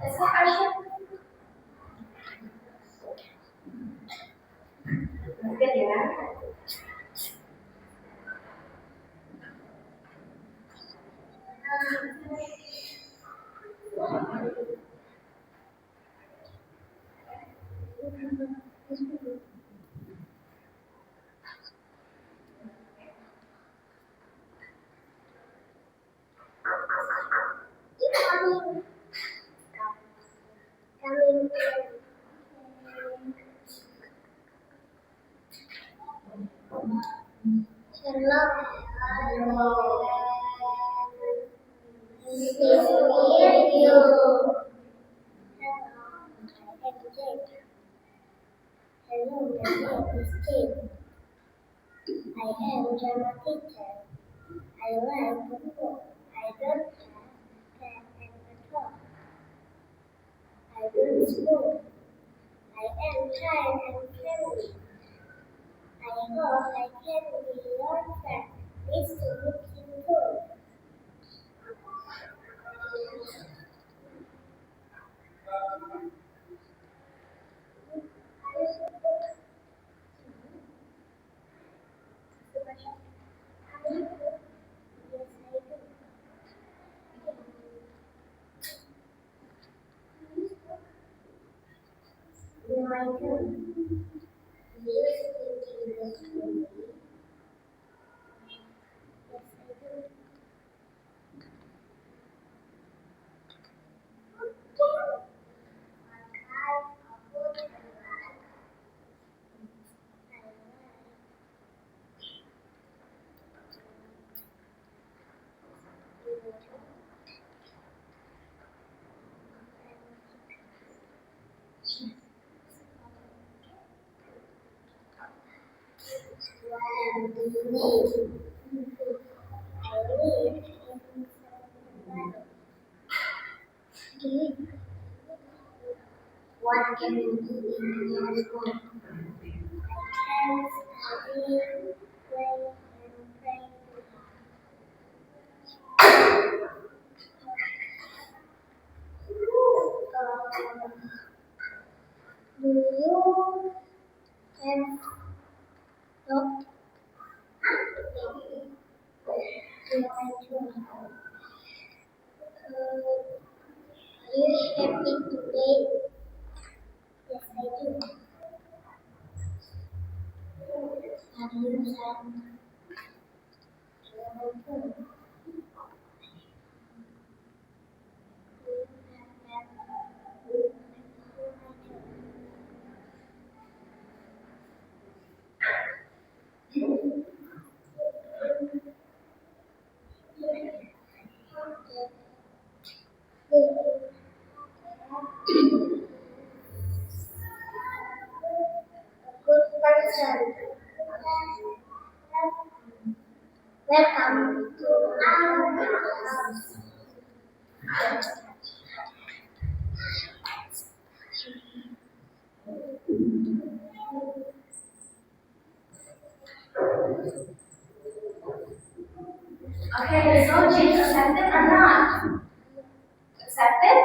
That's my question. Good, yeah. Hello, my name is Kate. I am drama teacher. I like to cook. I don't have cat and a dog. I don't smoke. I am kind and friendly. I hope I can be your friend. Nice to meet you too. Yes, I do. My turn. Do you speak English fluently? Yes, I do. What do you need? I live in Savannah. What can you do in your school? I can study, play, and pray. Do you have dog? Do you happy today? Yes, I do. Have you had your food? Do you have had food? A good person. Welcome to our house. Okay, so Jane accepted or not? Accepted?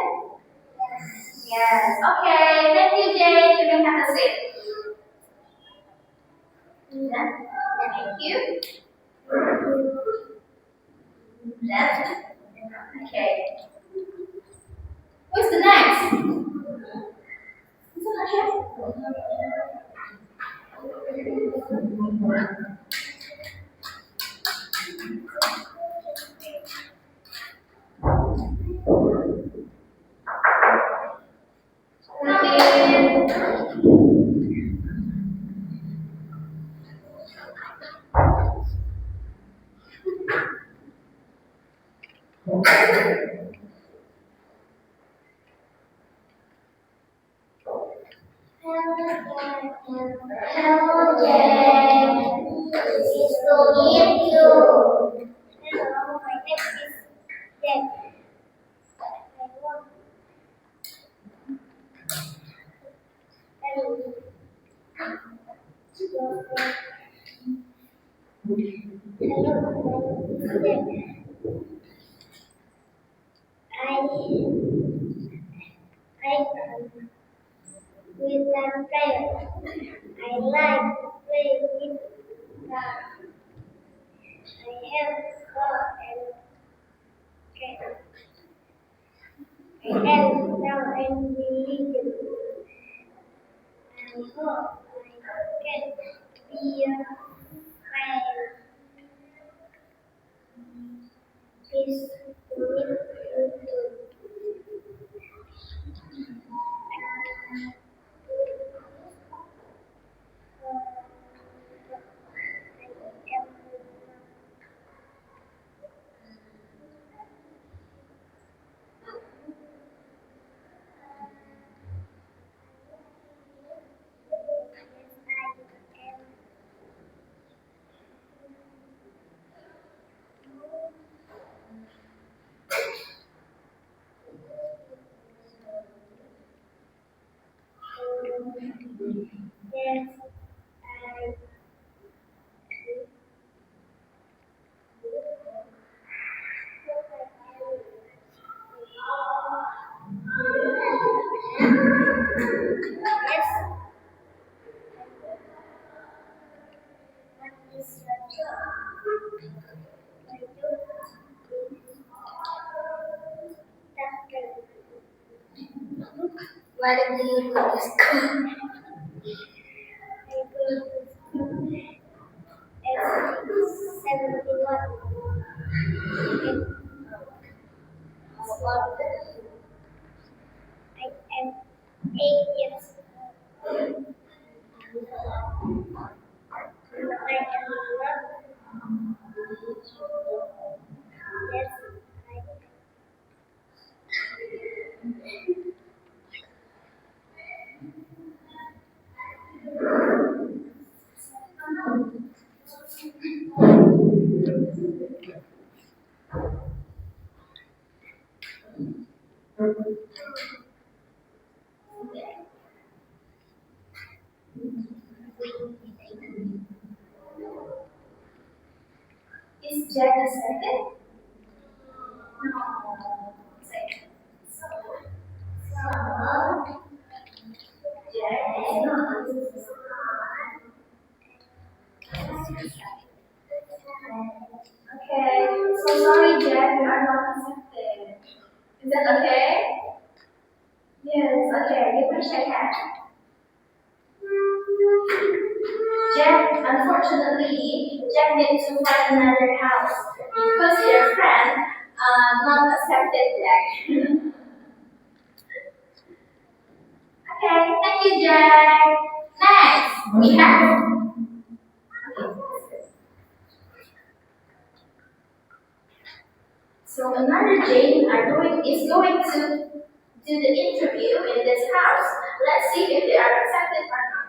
Yes. Okay, thank you, Jane. You may have a seat. Done? Thank you. Done? Okay. What's the next? Come in. Hello, Jane. It's to meet you. Hello, my name is Jane. Hello. Hello, my name is Jane. with a friend. I like to play with cars. I have car and cat. I have now and religion. I hope I can be a friend. Peace to meet you too. Yes, I yes, what is your job? My job is doctor. Why do you go to school? I go to school at 71. What? I am 8 years old. I am not. Yes, I is Jack a second? No. Second. So, Jack is not. Okay, so sorry, Jack, you are not accepted. Is that okay? Yes, okay, you can shake hands. Jack, unfortunately, Jack needs to find another house because your friend not accepted Jack. Okay, thank you, Jack. Next, we have. So another Jane is going to do the interview in this house. Let's see if they are accepted or not.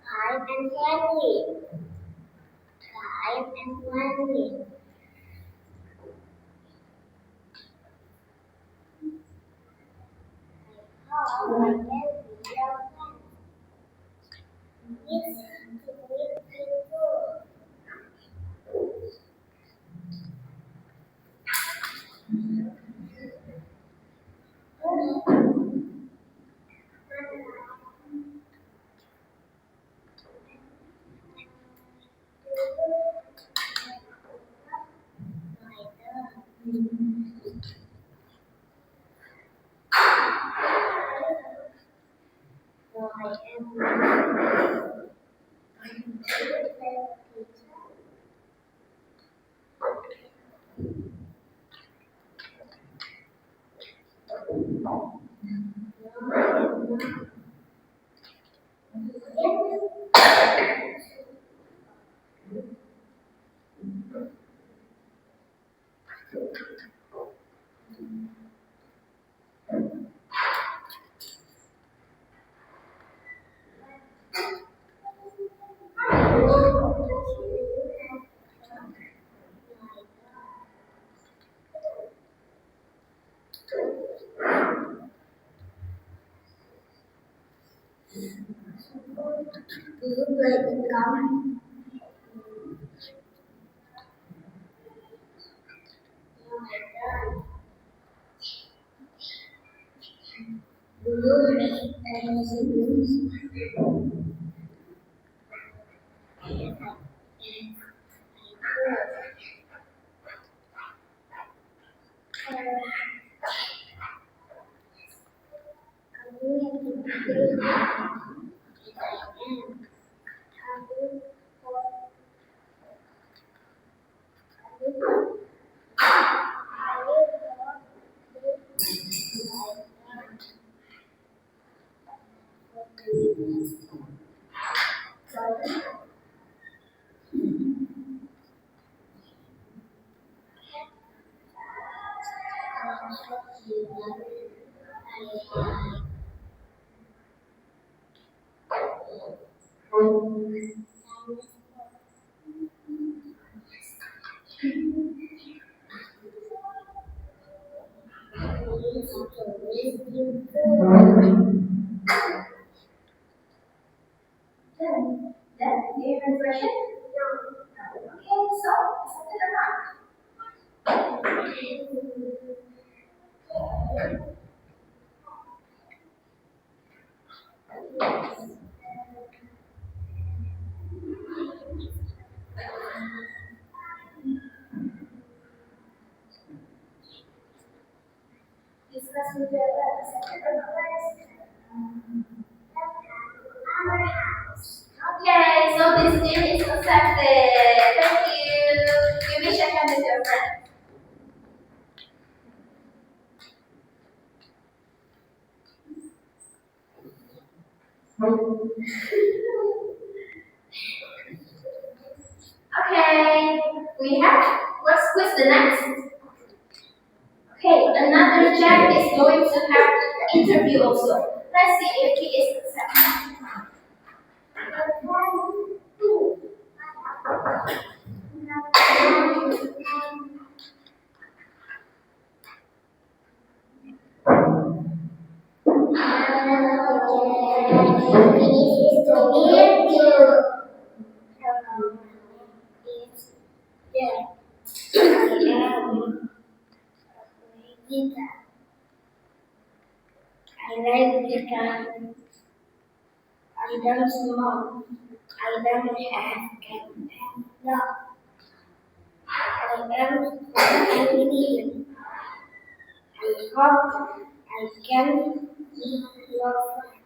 Kind and friendly. Kind and friendly. How I can be your friend. It's to meet you too. So I you play the drum? No, I don't. Do you have any siblings? Yes, I do. Are you happy? Yes, I am. Are you for? Are you? Are you for? Then, do you refresh it? No. Okay, so accept it or not? Discuss with your accept it or not? Okay, so this deal is accepted. Thank you. You may shake hands with your friend. Okay, we have. What's the next? Okay, another Jack is going to have interview also. Let's see if he is accepted. Nice to meet you. Yeah. Guitar. I like guitar. I don't smoke. I don't have can. No, I don't have anything. I hope I can be your friend.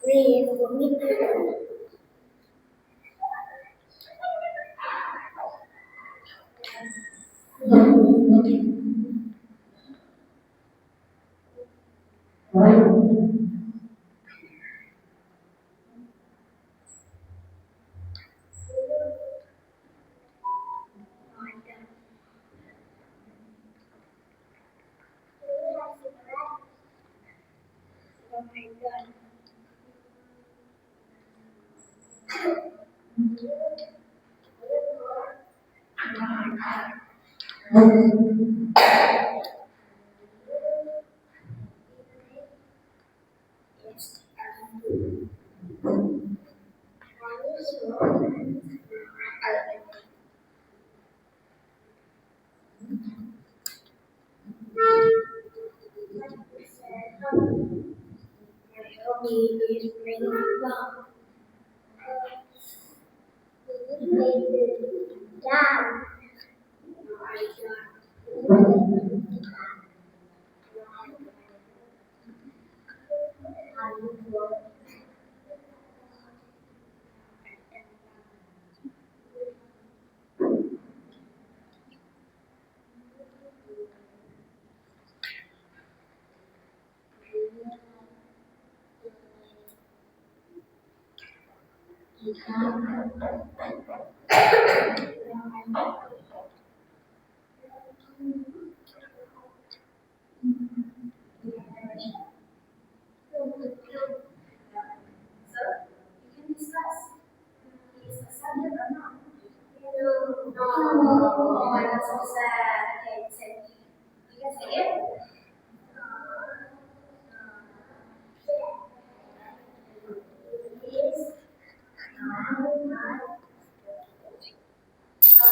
Please for me too. Oh my God. Yes. My hobby is playing football. Dad. No, I don't. So, you can discuss. Is accepted or not? No. No. Oh my God, so sad. Okay, say. You can say it.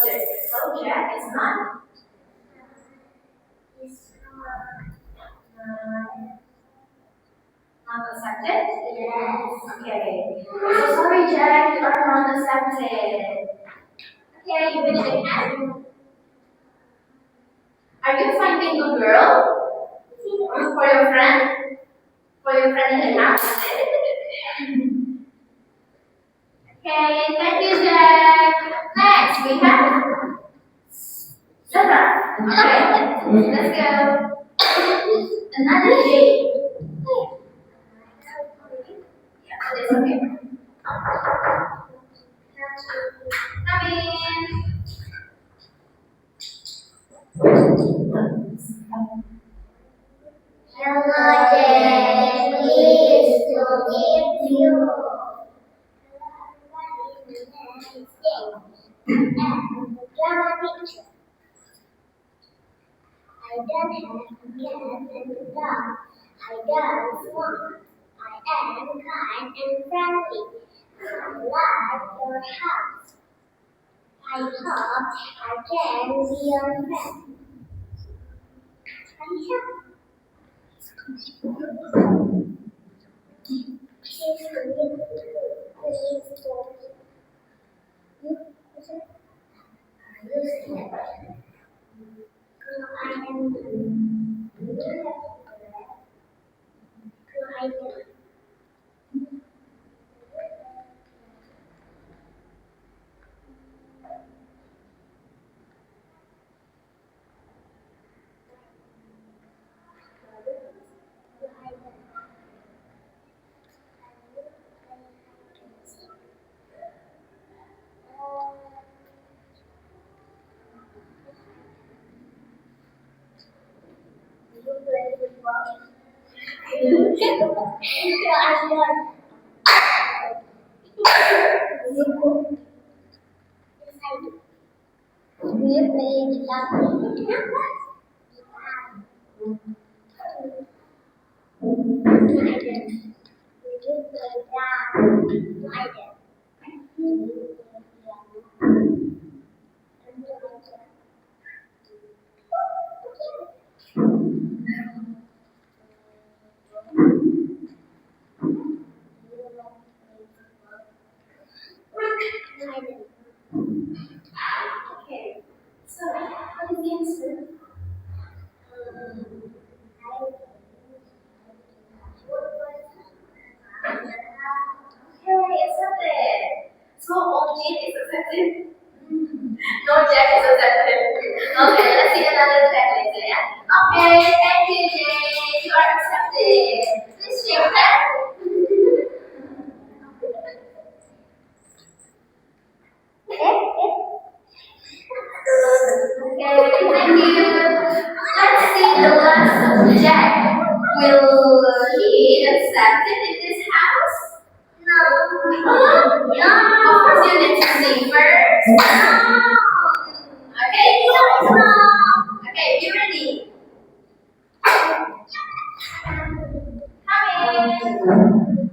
Okay, so Jack is not It's uh, not accepted. yes. Okay. So sorry, Jack, you are not accepted. Okay, you wish again. Are you finding a girl for your friend? For your friend in the house? Okay, thank you, Jack. Next, we have Sarah. Okay, let's go. Another J. Yeah, it's okay. Come in. Hello, Jay. Pleased to meet you. Hello, everybody. My name is Jay. I'm a drama teacher. I don't have a cat and a dog. I don't want. I am kind and friendly. I like your house. I hope I can be your friend. Please play football. Do you play guitar? Okay. So, what is the answer? Okay, accepted. So, all Jane is accepted. No Jack is accepted. Okay, let's see another Jack later, yeah? Okay, thank you, Jane. You are accepted. Please shake your hand. Okay, thank you. Let's see the last Jack. Will he accepted in this house? No. Of course, you need to sing first. Okay, okay, you ready? Come in.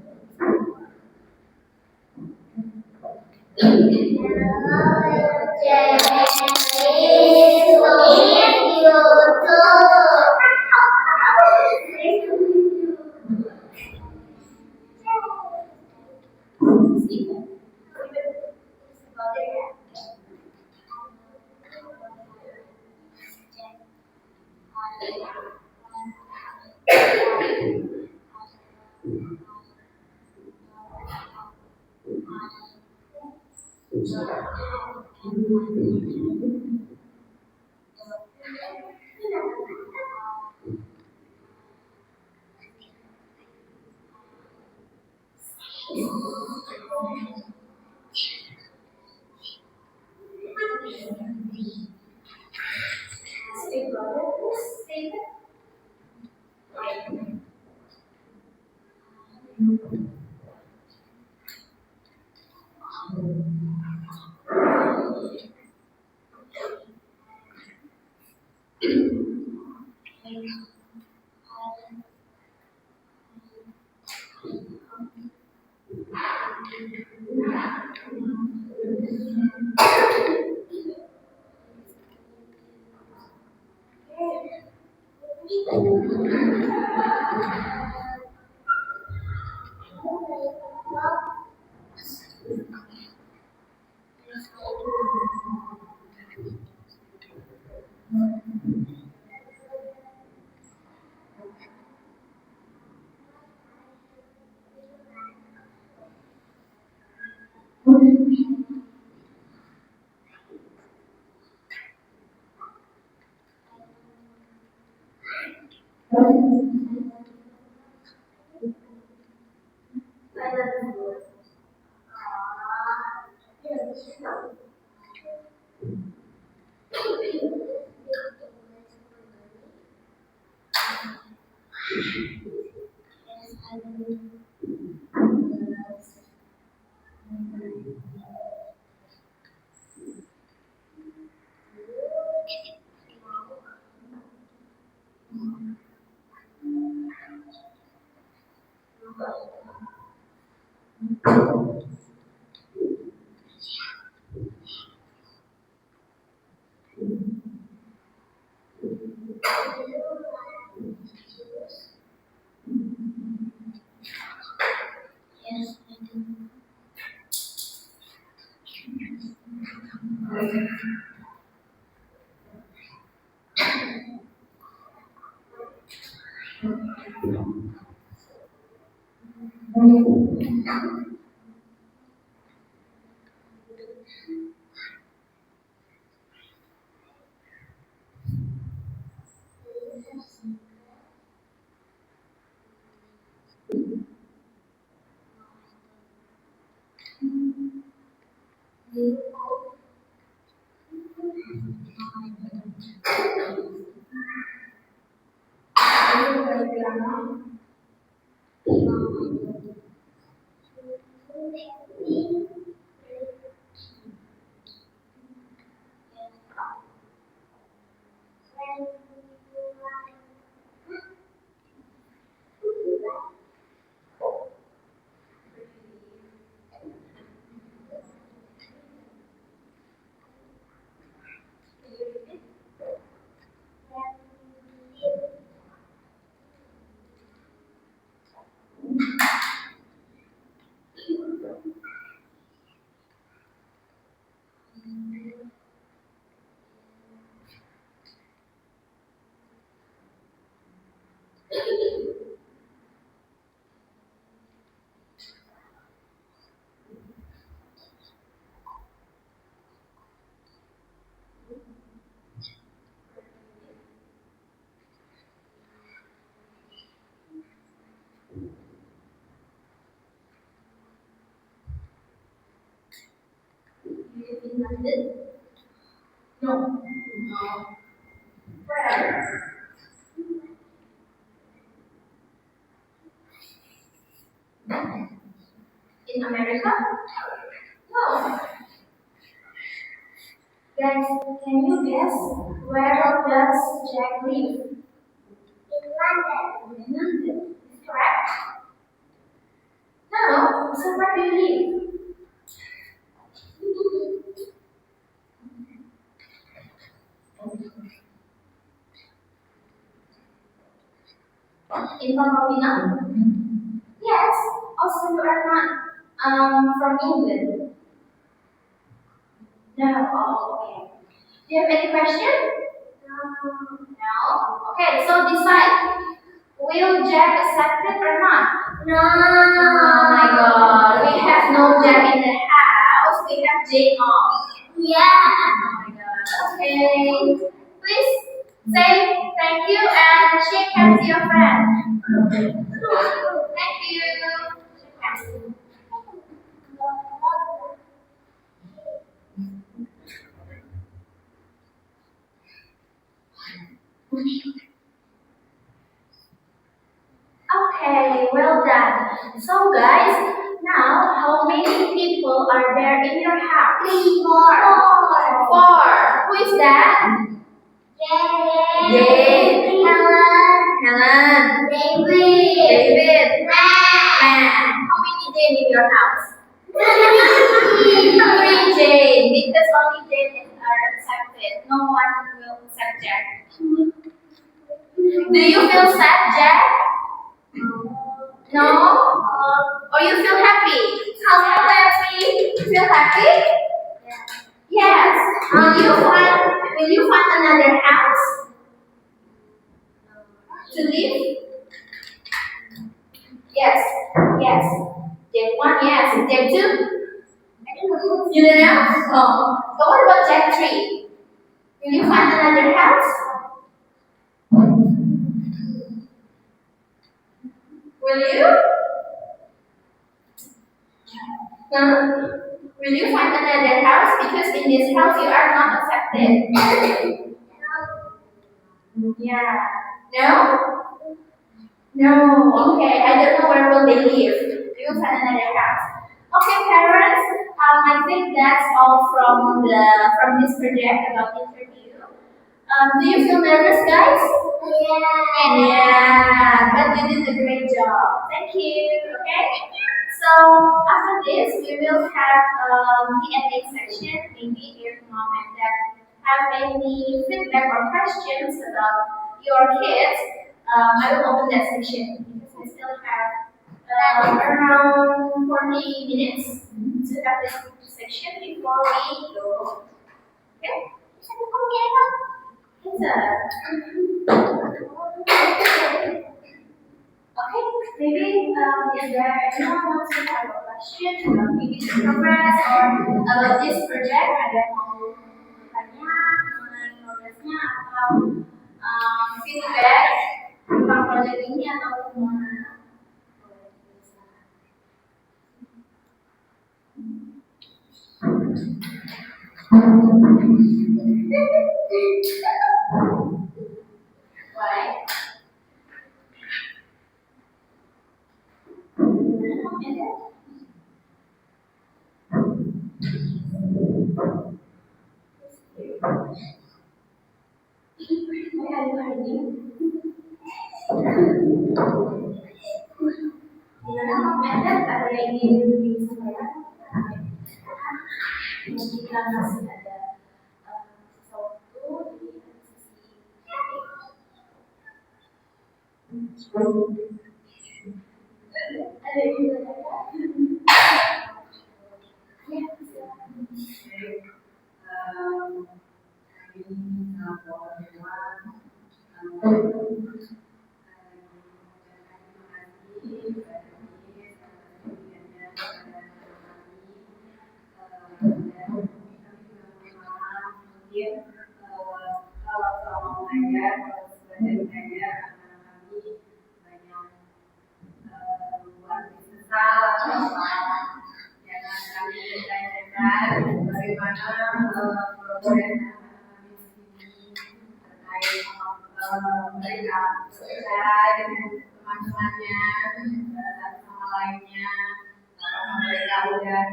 Big brother, Stephen. In London? No. Where? In America? No. Guys, can you guess where does Jack live? In London. In London. Is correct? No. So where do you live? In Pampanga? Yes. Also, you are not from England. No. Oh, okay. Do you have any question? No. Okay. So decide. Will Jack accept it or not? No. Oh my God. We have no Jack in the house. We have Jane off. Yeah. Oh my God. Okay. Please say thank you and shake hands with your friend. Thank you. Shake hands. Okay, well done. So guys, now how many people are there in your house? 3 more. Four. Who is that? Jane. Helen. David. Matt. How many Jane in your house? Three Jane. Because only Jane are accepted. No one will accept Jack. Do you feel sad, Jack? No? Or you feel happy? Feel happy? Feel happy? Yes. Will you find another house to live? Yes. Yes. Jack 1, yes. Jack 2? You don't know? Oh. But what about Jack 3? Will you find another house? Will you? Will you find another house? Because in this house you are not accepted. Yeah. No? No. Okay. I don't know where will they live. We will find another house. Okay, parents. I think that's all from this project about interview. Do you feel nervous, guys? Yeah, but you did a great job. Thank you. Okay. So after this, we will have Q&A section. Maybe if mom and dad have any feedback or questions about your kids, I will open that section because we still have around 40 minutes to have this section before we go. Okay. It's okay, maybe is there anyone wants to have a question about maybe the progress or about this project? Ada yang mau bertanya mengenai progresnya atau feedback tentang project ini atau gimana? Why? Why are you hiding? Gimana Mom ada yang ingin disampaikan? Jika masih ada sesuatu di sisi ada yang ingin kalau soal mengajar, kalau sebagai mengajar anak-anak kami banyak buat sesal jangan kami belajarkan bagaimana progres anak-anak kami di sini terkait mereka bekerja dengan teman-temannya satu sama lainnya apakah mereka udah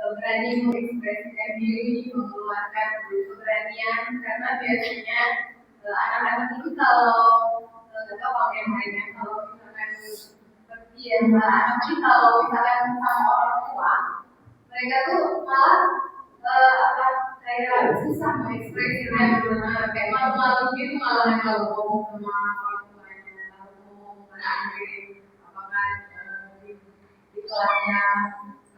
berani mengekspresikan diri, mengeluarkan keberanian karena biasanya anak-anak itu kalau nggak tahu kalau yang lainnya kalau misalkan terbiasa anak itu kalau misalkan sama orang tua mereka tuh malah kayak susah mengekspresikan kayak malu-malu gitu malah kalau ngomong sama orang tuanya kalau ngomong sendiri apakah di kelasnya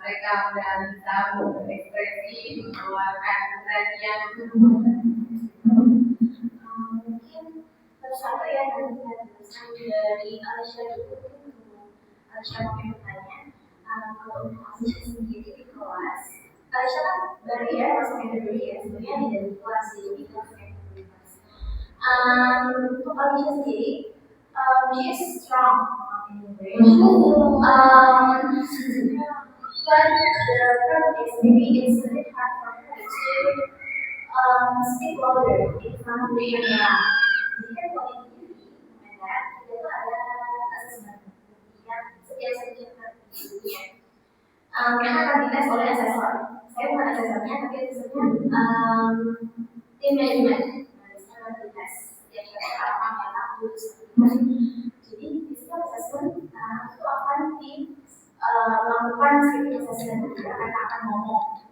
mereka udah bisa berekspresi mengeluarkan keberanian mungkin satu yang tadi saya tuliskan dari Alicia itu Alicia mau bertanya kalau untuk Alicia sendiri di kelas Alicia kan baru ya masuk kategori ya sebenarnya di dari kelas jadi kelas kategori kelas untuk Alicia sendiri she is strong in English but the problem is maybe it's a bit hard for her to speak louder in front of the camera. Jadi kan kalau di TV, kita tuh ada assessment yang setiap setiap ya. Mereka akan dites oleh asesor. Saya bukan asesornya, tapi asesornya tim manajemen. Saya akan dites setiap setiap orang yang tahu. Jadi di setiap assessment itu akan melakukan speaking assessment juga akan ngomong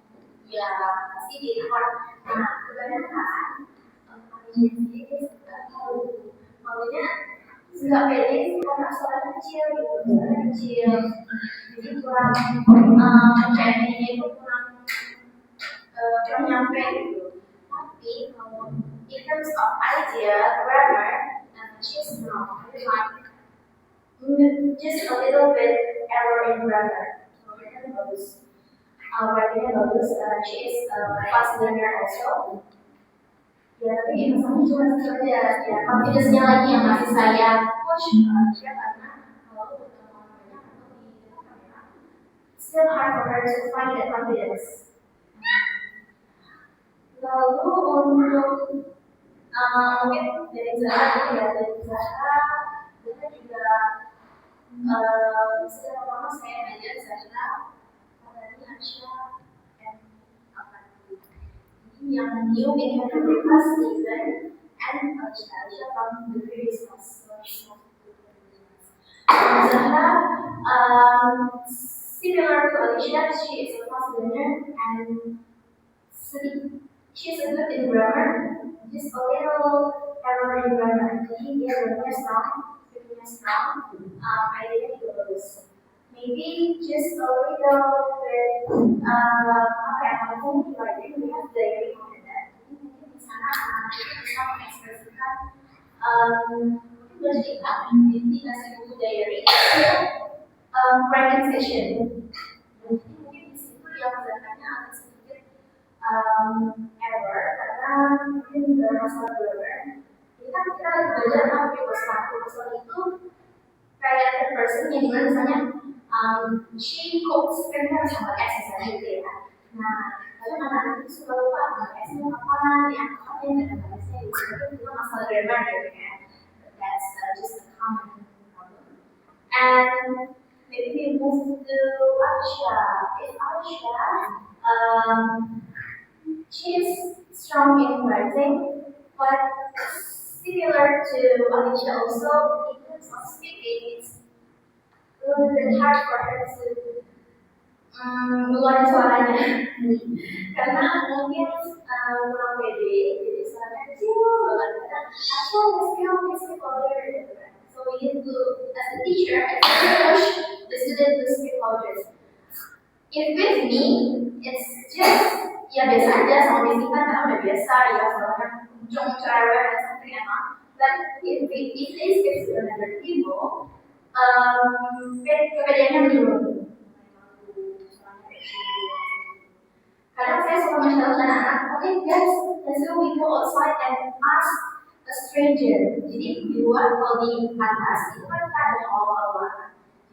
ya pasti di record nah kebanyakan sendiri tahu maunya nggak pede sih karena suaranya kecil gitu, suaranya kecil, jadi kurang menjadinya itu kurang nyampe gitu. Tapi kalau in terms of idea, grammar, she's not like just a little bit error in grammar. Writingnya bagus. Writingnya bagus. She is a fast learner also. Ya tapi masalahnya cuma itu aja. Ya confidence-nya lagi yang masih saya push dia karena kalau ketemu orang banyak atau di depan kamera, still hard for her to find that confidence. Lalu untuk mungkin dari Zahra ya, dari Zahra juga setiap pertama saya belajar Zahra, Fadani, Asya, dan Afandi. Ini yang new in Henry class Stephen and Asya from the previous class. Zahra, similar to Alicia, she is a fast learner and she's a good in grammar, just a little error in grammar. Jadi dia grammar strong, speakingnya strong, idenya juga bagus. Maybe just a little bit, apa ya, kalau di writing we have diary content. Jadi mungkin di sana anak itu bisa mengekspresikan, mungkin bercerita, jadi dikasih buku diary, writing session. Jadi mungkin di situ yang gerakannya agak sedikit error karena mungkin dalam masalah grammar. Jadi kan kita lagi belajar tentang preposition itu kayak third person yang dimana misalnya she cooks, kan kita bisa pakai S misalnya gitu ya. Nah, kadang anak-anak itu suka lupa S-nya kapan, ya kapan dan S-nya gitu. Itu masalah grammar gitu kan. That's just a common problem. And maybe we move to Aisha. If Aisha, she's strong in writing, but similar to Alicia also, in terms of speaking, it's a little bit hard for her to mengeluarkan suaranya. Karena mungkin kurang pede, jadi suaranya kecil banget. Karena Aisha is still louder gitu kan. So we need to, as a teacher, I need to push the student to speak louder. If with me, it's just ya biasa aja sama basic kan karena udah biasa ya suaranya kenceng cerewet dan something emang. But if this is with another people, kepedeannya menurun. Kadang saya suka mencoba anak-anak, okay guys, let's go we go outside and ask a stranger. Jadi di luar kalau di atas itu kan ada hall-hall.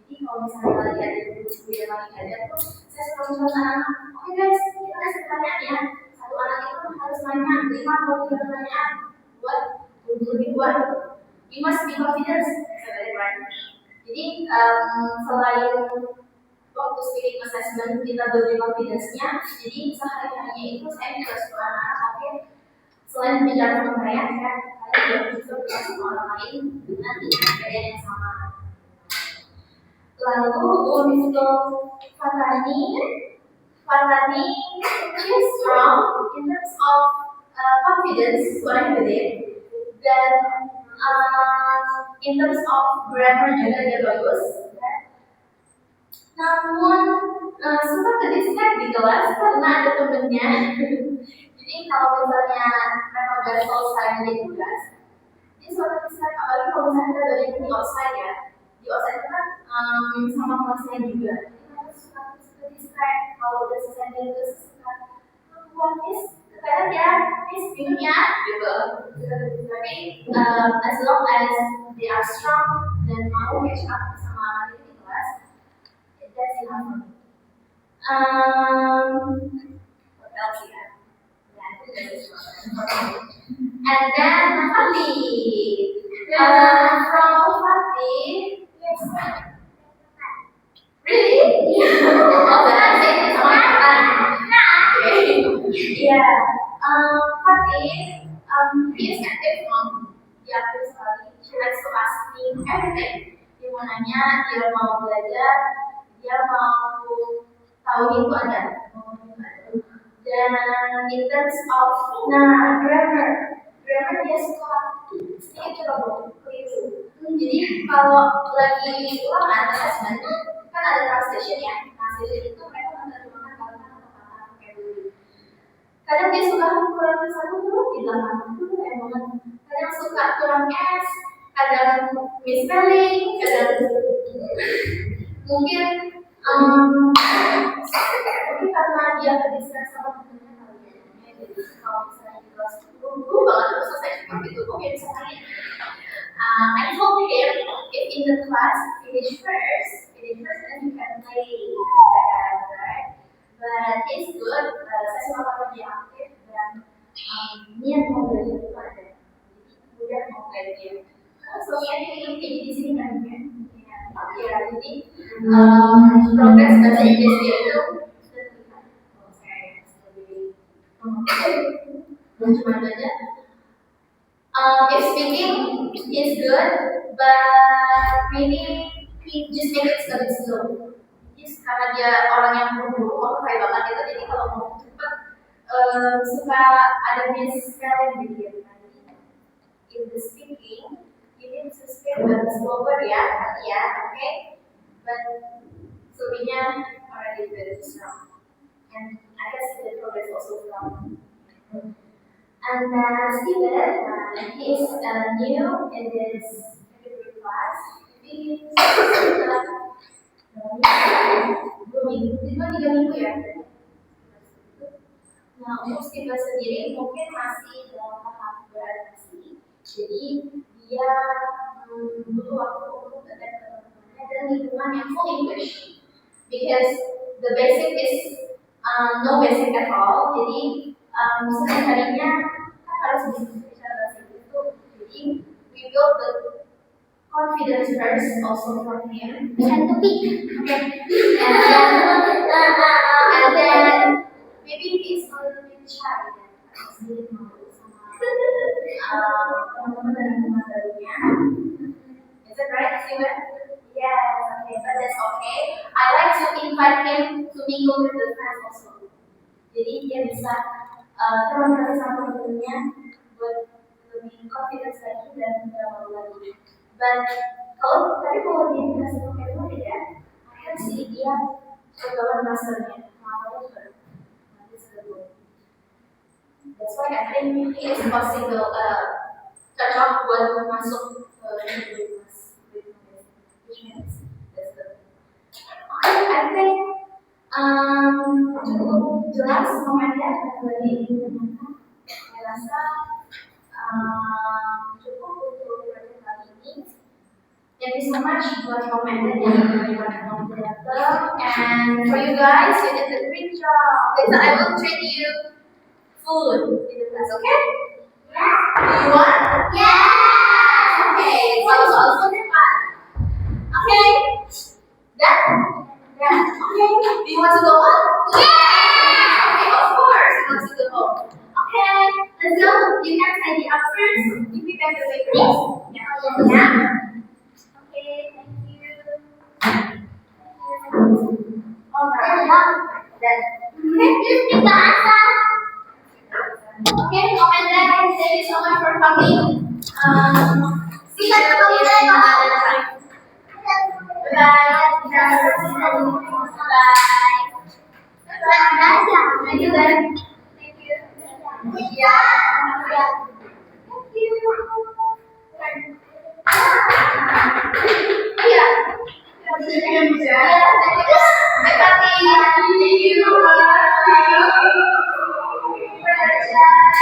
Jadi kalau misalnya lagi ada guru yang lagi ngajar tuh, saya suka mencoba anak-anak, okay guys, kita kasih pertanyaan ya. Satu anak itu harus nanya 5 atau 3 pertanyaan buat guru di luar. You must be confident, jadi selain waktu speaking assessment kita building confidence-nya, jadi sehari-harinya itu saya juga suka anak-anak, oke, selain bicara sama saya, kalian juga bisa bicara sama orang lain dengan keadaan yang sama. Lalu untuk Fatani, she's strong in terms of confidence, suaranya gede, dan in terms of grammar juga dia bagus. Namun sempat ke-distract di kelas karena ada temennya. Jadi kalau misalnya memang udah selesai menjadi tugas, ini suatu distract, apalagi kalau misalnya kita belajar di outside ya. Di outside itu kan sama kelasnya juga. Jadi mereka suka distract kalau udah selesai menjadi tugas suka keluar miss, kadang ya miss minum ya gitu. Tapi as long as they are strong dan mau catch up sama anak di kelas, that's enough for me. What else ya? And then Fati. From Fati. Yes. Really? Oh, that's it. Sama apa? Yeah. Fati is active mom. Dia aktif sekali. She likes to ask me everything. Dia mau nanya, dia mau belajar, dia mau tahu itu ada. Dan in terms of grammar dia suka sedikit coba keliru Jadi kalau lagi ulangan assessment kan ada translation ya. Translation itu mereka menerjemahkan kalimat atau kata kayak dulu. Kadang dia suka kurang satu dulu di belakang dulu emang. Kadang suka kurang s, kadang misspelling, kadang mungkin tapi karena dia kedisiplinan sama temennya kali ya. Jadi kalau misalnya di kelas gue banget terus selesai seperti itu, oke bisa tanya. I told him if in the class finish first, then you can play right? But it's good. Saya cuma kalau dia aktif dan niat mau belajar itu ada. Jadi mudah mau belajar. So yang di sini kan ya. Ya, jadi progres bahasa Inggris dia itu sudah terlihat. Kalau saya lebih cuma aja. If speaking is good, but maybe just make it a bit slow. Just karena dia orang yang buru-buru, kayak banget itu, jadi kalau mau cepat suka ada misspelling gitu ya. In the speaking, you need to speak a bit slower ya, okay? But subinya already very strong, and I guess the progress also from. And Steven, he is new in this category class. He is grooming. Itu 3 minggu ya. Nah, untuk Steven sendiri mungkin masih dalam tahap beradaptasi. Jadi dia butuh waktu untuk belajar ke teman-temannya dan lingkungan yang full English. Because the basic is no basic at all. Jadi sehari-harinya kan harus bicara bahasa Inggris itu. Jadi we build the confidence first also for him. Bisa topik. Okay. And then maybe he's a little bit shy dan sedikit malu sama teman-teman dan teman barunya. Is it right, Steven? Yes, okay, but that's okay. I like to invite him to mingle with the friends also. Jadi dia bisa teman-teman sama temennya buat lebih confidence lagi dan tidak malu lagi. But kalau dia dikasih vocabulary ya, akan sih dia pergaulan bahasanya malu juga nanti sebelum. That's why I think it is possible cocok buat masuk ke universitas, which means that's good. Okay, I think cukup jelas komennya dari teman-teman. Saya rasa cukup untuk proyek kali ini. Thank you so much for commenting and for you guys, you did a great job. Later I will treat you food in the class, okay? Yeah. You want? Yeah. Okay, soal food depan. Okay? Done? Yeah. Okay. Do you want to go home? Yeah. Okay, of course you want to go home. Okay, let's go. You can tidy up first. You prepare the way, please. Yeah. Okay, thank you. Alright. Done. Terus bahasa. Okay, Commander, thank you so much for coming. See you in another time. Bye. Bye. Thank you, guys. Thank you. Yeah. Thank you. Yeah. Bye.